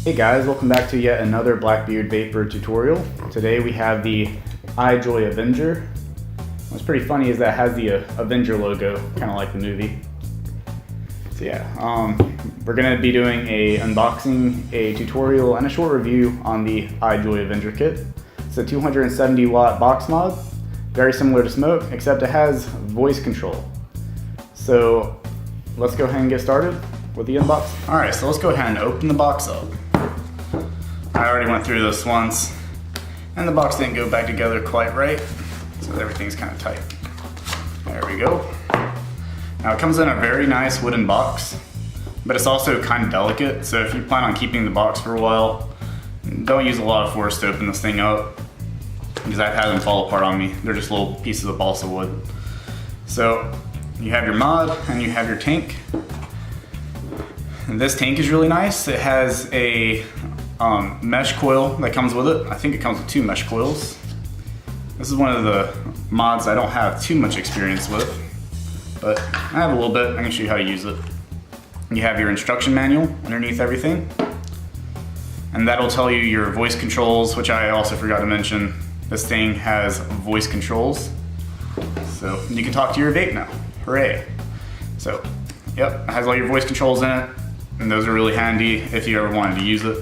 Hey guys, welcome back to yet another Blackbeard vapor tutorial. Today we have the iJoy Avenger. What's pretty funny is that it has the Avenger logo, kind of like the movie. So yeah, we're going to be doing a unboxing, a tutorial, and a short review on the iJoy Avenger kit. It's a 270 watt box mod, very similar to Smoke, except it has voice control. So let's go ahead and get started with the unboxing. Alright, so let's go ahead and open the box up. I already went through this once, and the box didn't go back together quite right, so everything's kind of tight. There we go. Now it comes in a very nice wooden box, but it's also kind of delicate, so if you plan on keeping the box for a while, don't use a lot of force to open this thing up, because I've had them fall apart on me. They're just little pieces of balsa wood. So you have your mod, and you have your tank. And this tank is really nice. It has a mesh coil that comes with it. I think it comes with 2 mesh coils. This is one of the mods I don't have too much experience with, but I have a little bit. I can show you how to use it. You have your instruction manual underneath everything, and that'll tell you your voice controls, which I also forgot to mention. This thing has voice controls, so you can talk to your vape now. Hooray. So, yep, it has all your voice controls in it, and those are really handy if you ever wanted to use it.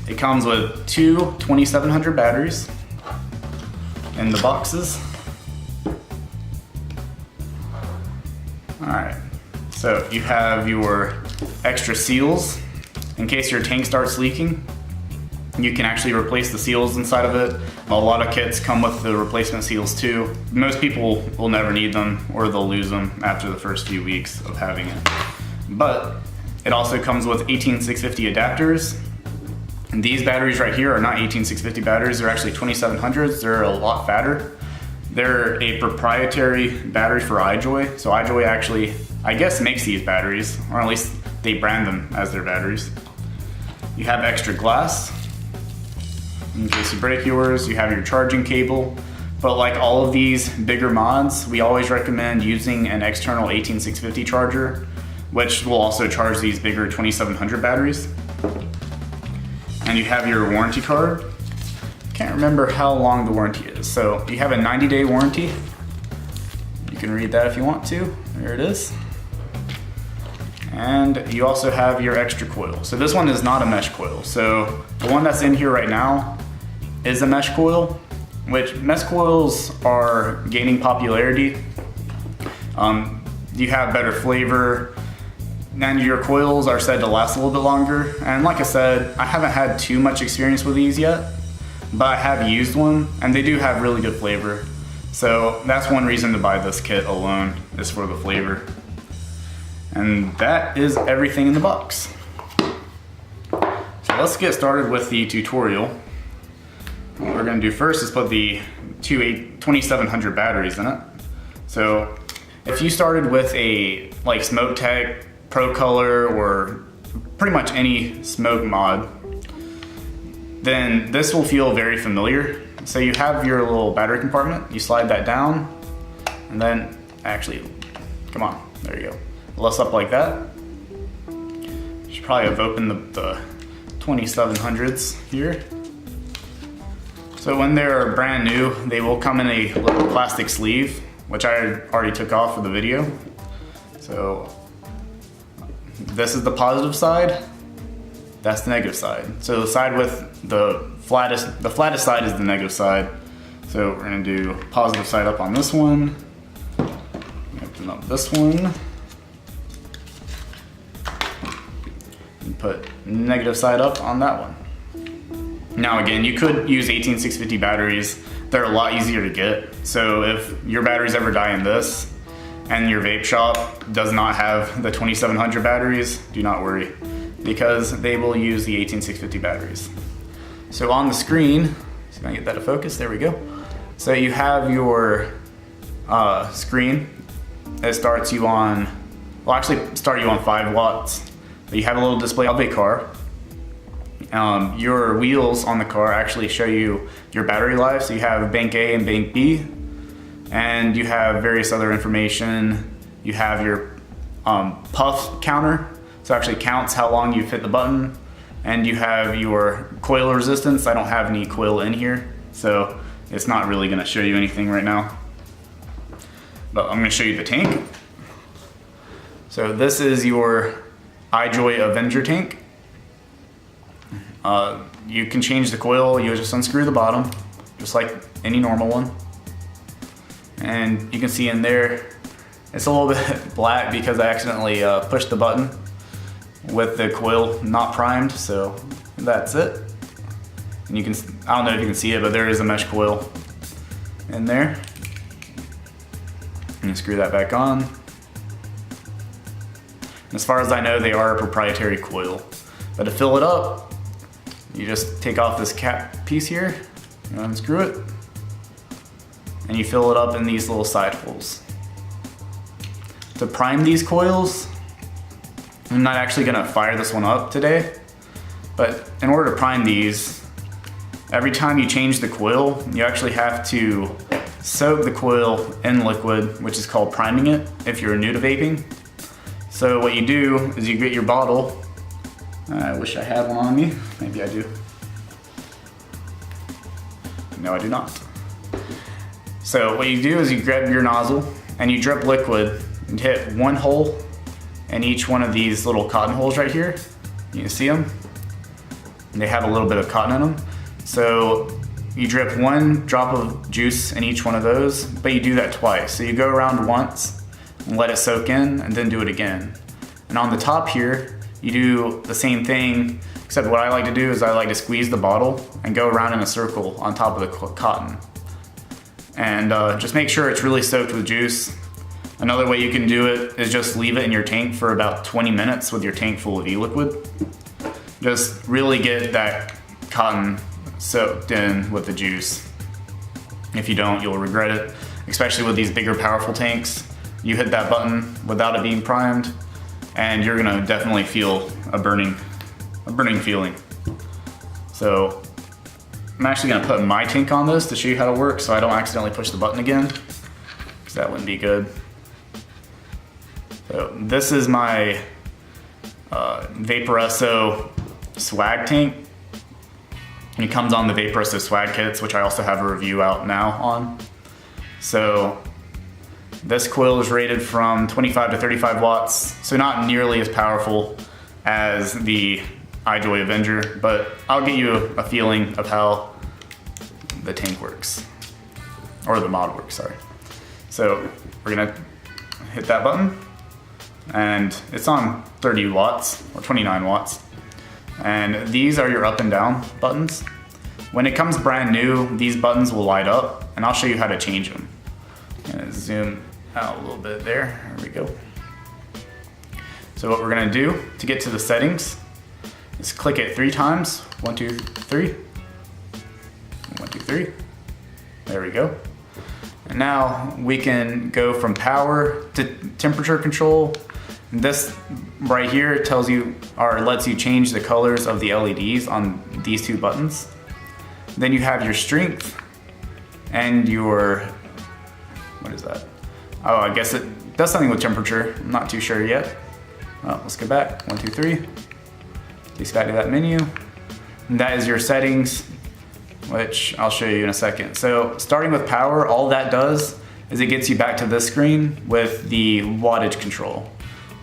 It comes with 2 2700 batteries in the boxes. Alright, so you have your extra seals in case your tank starts leaking. You can actually replace the seals inside of it. A lot of kits come with the replacement seals too. Most people will never need them, or they'll lose them after the first few weeks of having it. But it also comes with 18650 adapters. And these batteries right here are not 18650 batteries, they're actually 2700s. They're a lot fatter. They're a proprietary battery for iJoy. So iJoy actually, I guess, makes these batteries, or at least they brand them as their batteries. You have extra glass in case you break yours. You have your charging cable. But like all of these bigger mods, we always recommend using an external 18650 charger, which will also charge these bigger 2700 batteries. And you have your warranty card. Can't remember how long the warranty is. So you have a 90-day warranty. You can read that if you want to. There it is. And you also have your extra coil. So this one is not a mesh coil. So the one that's in here right now is a mesh coil, which mesh coils are gaining popularity. You have better flavor, and your coils are said to last a little bit longer. And like I said, I haven't had too much experience with these yet, but I have used one, and they do have really good flavor. So that's one reason to buy this kit alone, is for the flavor. And that is everything in the box. So let's get started with the tutorial. What we're gonna do first is put the 2700 batteries in it. So if you started with a like Smoke Tech, Pro Color, or pretty much any Smoke mod, then this will feel very familiar. So you have your little battery compartment, you slide that down, and then actually, come on, there you go. Less up like that. Should probably have opened the 2700s here. So when they're brand new, they will come in a little plastic sleeve, which I already took off for the video. So this is the positive side, that's the negative side. So the side with the flattest side is the negative side. So we're gonna do positive side up on this one. Open up this one. And put negative side up on that one. Now again, you could use 18650 batteries. They're a lot easier to get. So if your batteries ever die in this, and your vape shop does not have the 2700 batteries, do not worry, because they will use the 18650 batteries. So on the screen, see if I can get that to focus, there we go. So you have your screen. It starts you on, well actually start you on 5 watts. But you have a little display of a car. Your wheels on the car actually show you your battery life. So you have bank A and bank B, and you have various other information. You have your puff counter, so it actually counts how long you've hit the button, and you have your coil resistance. I don't have any coil in here, so it's not really gonna show you anything right now. But I'm gonna show you the tank. So this is your iJoy Avenger tank. You can change the coil, you just unscrew the bottom, just like any normal one. And you can see in there, it's a little bit black because I accidentally pushed the button with the coil not primed, so that's it. And you can, I don't know if you can see it, but there is a mesh coil in there. And you screw that back on. And as far as I know, they are a proprietary coil. But to fill it up, you just take off this cap piece here, and unscrew it, and you fill it up in these little side holes. To prime these coils, I'm not actually gonna fire this one up today, but in order to prime these, every time you change the coil, you actually have to soak the coil in liquid, which is called priming it if you're new to vaping. So what you do is you get your bottle. I wish I had one on me. Maybe I do. No, I do not. So what you do is you grab your nozzle and you drip liquid and hit one hole in each one of these little cotton holes right here. You can see them. And they have a little bit of cotton in them. So you drip one drop of juice in each one of those, but you do that twice. So you go around once and let it soak in, and then do it again. And on the top here, you do the same thing, except what I like to do is I like to squeeze the bottle and go around in a circle on top of the cotton. And just make sure it's really soaked with juice. Another way you can do it is just leave it in your tank for about 20 minutes with your tank full of e-liquid. Just really get that cotton soaked in with the juice. If you don't, you'll regret it, especially with these bigger, powerful tanks. You hit that button without it being primed, and you're gonna definitely feel a burning feeling. So I'm actually gonna put my tank on this to show you how to work so I don't accidentally push the button again, because that wouldn't be good. So this is my Vaporesso swag tank. And it comes on the Vaporesso swag kits, which I also have a review out now on. So this coil is rated from 25 to 35 watts, so not nearly as powerful as the iJoy Avenger, but I'll get you a feeling of how the tank works, or the mod works, sorry. So we're gonna hit that button, and it's on 30 watts, or 29 watts. And these are your up and down buttons. When it comes brand new, these buttons will light up, and I'll show you how to change them. I'm gonna zoom out a little bit there, there we go. So what we're gonna do to get to the settings is click it 3 times. 1, 2, 3. 1, 2, 3. There we go. And now we can go from power to temperature control. And this right here tells you, or lets you change the colors of the LEDs on these 2 buttons. Then you have your strength and your, what is that? Oh, I guess it does something with temperature. I'm not too sure yet. Well, let's go back. 1, 2, 3. Takes back to that menu. And that is your settings, which I'll show you in a second. So starting with power, all that does is it gets you back to this screen with the wattage control.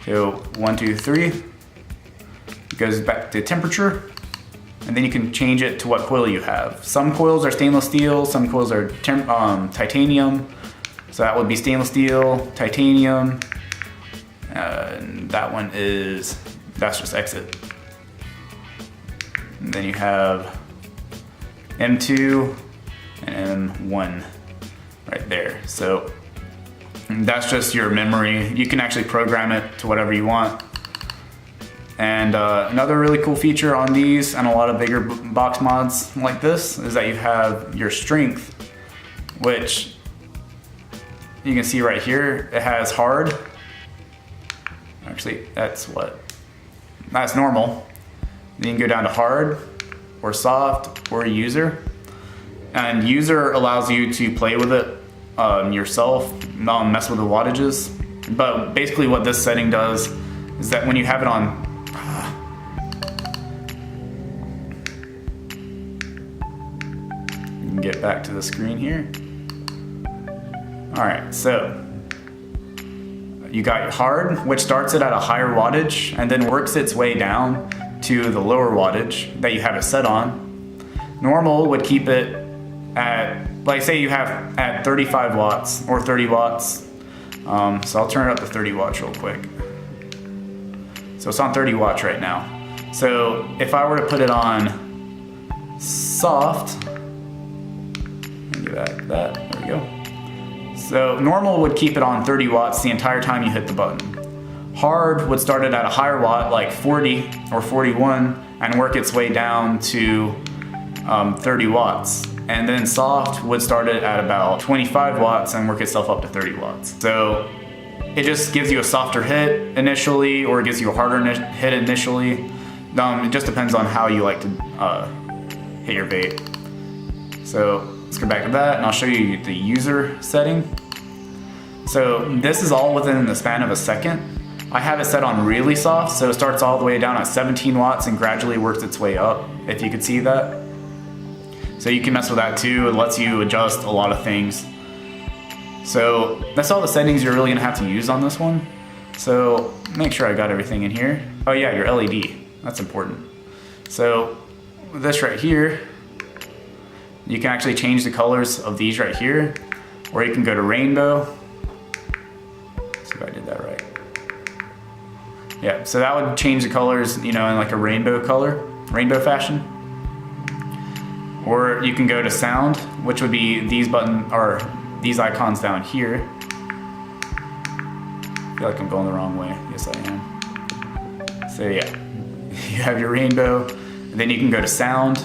So 1, 2, 3. It goes back to temperature, and then you can change it to what coil you have. Some coils are stainless steel, some coils are titanium. So that would be stainless steel, titanium, and that one is, that's just exit. And then you have M2 and M1 right there. So that's just your memory. You can actually program it to whatever you want. And another really cool feature on these and a lot of bigger box mods like this is that you have your strength, which you can see right here. It has hard. Actually, that's normal. Then you can go down to hard or soft or user. And user allows you to play with it yourself, not mess with the wattages. But basically what this setting does is that when you have it on, get back to the screen here. All right, so you got your hard, which starts it at a higher wattage and then works its way down to the lower wattage that you have it set on. Normal would keep it at, like say you have at 35 watts or 30 watts. So I'll turn it up to 30 watts real quick. So it's on 30 watts right now. So if I were to put it on soft, do that, there we go. So normal would keep it on 30 watts the entire time you hit the button. Hard would start it at a higher watt, like 40 or 41, and work its way down to 30 watts. And then soft would start it at about 25 watts and work itself up to 30 watts. So it just gives you a softer hit initially, or it gives you a harder hit initially. It just depends on how you like to hit your vape. So let's go back to that and I'll show you the user setting. So this is all within the span of a second. I have it set on really soft, so it starts all the way down at 17 watts and gradually works its way up, if you could see that. So you can mess with that too. It lets you adjust a lot of things. So that's all the settings you're really gonna have to use on this one. So make sure I got everything in here. Oh yeah, your LED, that's important. So this right here, you can actually change the colors of these right here, or you can go to rainbow. Let's see if I did that right. Yeah, so that would change the colors, you know, in like a rainbow color, rainbow fashion. Or you can go to sound, which would be these these icons down here. I feel like I'm going the wrong way. Yes, I am. So yeah, you have your rainbow, and then you can go to sound,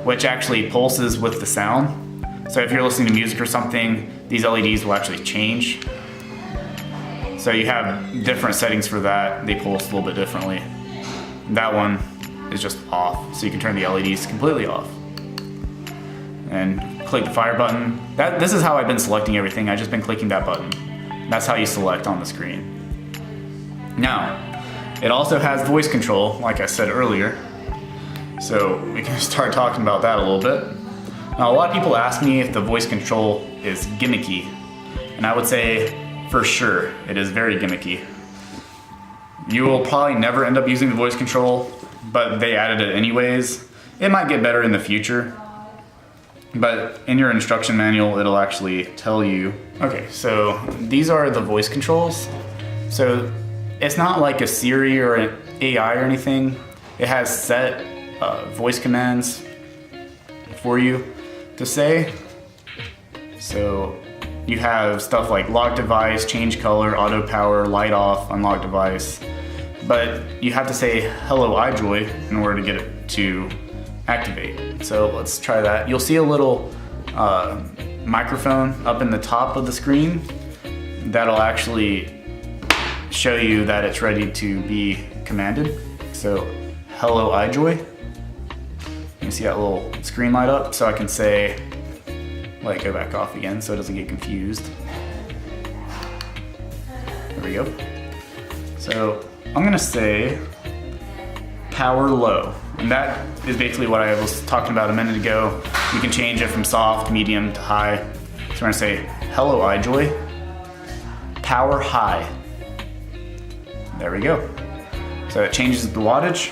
which actually pulses with the sound. So if you're listening to music or something, these LEDs will actually change. So you have different settings for that. They pulse a little bit differently. That one is just off, so you can turn the LEDs completely off. And click the fire button. This is how I've been selecting everything. I've just been clicking that button. That's how you select on the screen. Now, it also has voice control, like I said earlier. So we can start talking about that a little bit. Now, a lot of people ask me if the voice control is gimmicky. And I would say, for sure, it is very gimmicky. You will probably never end up using the voice control, but they added it anyways. It might get better in the future. But in your instruction manual, it'll actually tell you. Okay, so these are the voice controls. So it's not like a Siri or an AI or anything. It has set voice commands for you to say. So you have stuff like lock device, change color, auto power, light off, unlock device. But you have to say hello iJoy in order to get it to activate. So let's try that. You'll see a little microphone up in the top of the screen that'll actually show you that it's ready to be commanded. So hello iJoy. You see that little screen light up, so I can say, let it go back off again so it doesn't get confused. There we go. So I'm gonna say power low. And that is basically what I was talking about a minute ago. You can change it from soft, medium to high. So we're gonna say, hello iJoy, power high. There we go. So it changes the wattage.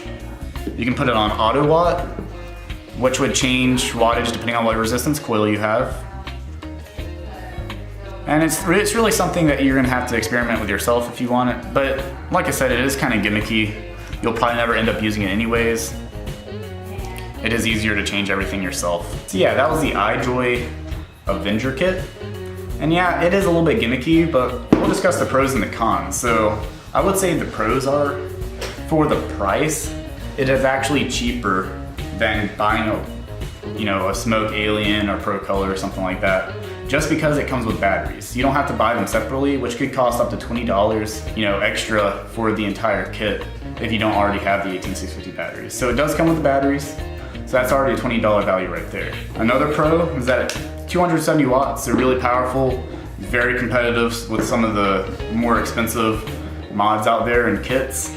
You can put it on auto watt, which would change wattage depending on what resistance coil you have. And it's really something that you're gonna have to experiment with yourself if you want it. But like I said, it is kind of gimmicky. You'll probably never end up using it anyways. It is easier to change everything yourself. So yeah, that was the iJoy Avenger kit. And yeah, it is a little bit gimmicky, but we'll discuss the pros and the cons. So I would say the pros are, for the price, it is actually cheaper than buying a Smoke Alien or Pro Color or something like that, just because it comes with batteries. You don't have to buy them separately, which could cost up to $20, extra for the entire kit if you don't already have the 18650 batteries. So it does come with the batteries. So that's already a $20 value right there. Another pro is that it's 270 watts. They're really powerful, very competitive with some of the more expensive mods out there and kits.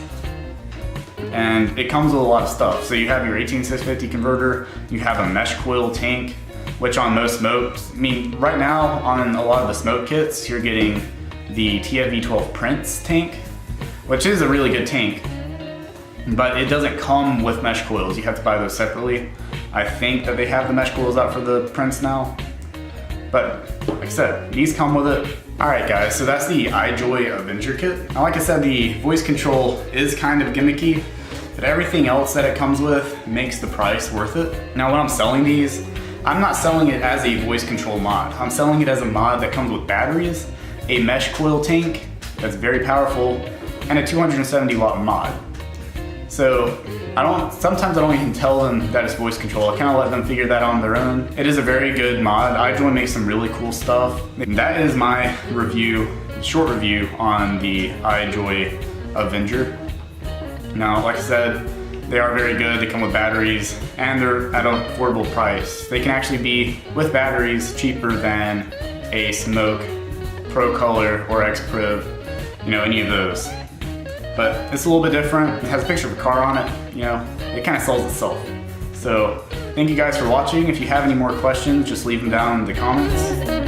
And it comes with a lot of stuff. So you have your 18650 converter, you have a mesh coil tank, which on most smokes, I mean, right now on a lot of the smoke kits, you're getting the TFV12 Prince tank, which is a really good tank, but it doesn't come with mesh coils. You have to buy those separately. I think that they have the mesh coils out for the Prince now, but like I said, these come with it. All right guys, so that's the iJoy Avenger kit. Now like I said, the voice control is kind of gimmicky, but everything else that it comes with makes the price worth it. Now when I'm selling these, I'm not selling it as a voice control mod. I'm selling it as a mod that comes with batteries, a mesh coil tank that's very powerful, and a 270 watt mod. So sometimes I don't even tell them that it's voice control. I kind of let them figure that on their own. It is a very good mod. iJoy makes some really cool stuff. And that is my review, short review on the iJoy Avenger. Now, like I said, they are very good. They come with batteries and they're at an affordable price. They can actually be, with batteries, cheaper than a Smoke, Pro Color, or X-Priv, you know, any of those. But it's a little bit different. It has a picture of a car on it, you know, it kind of sells itself. So thank you guys for watching. If you have any more questions, just leave them down in the comments.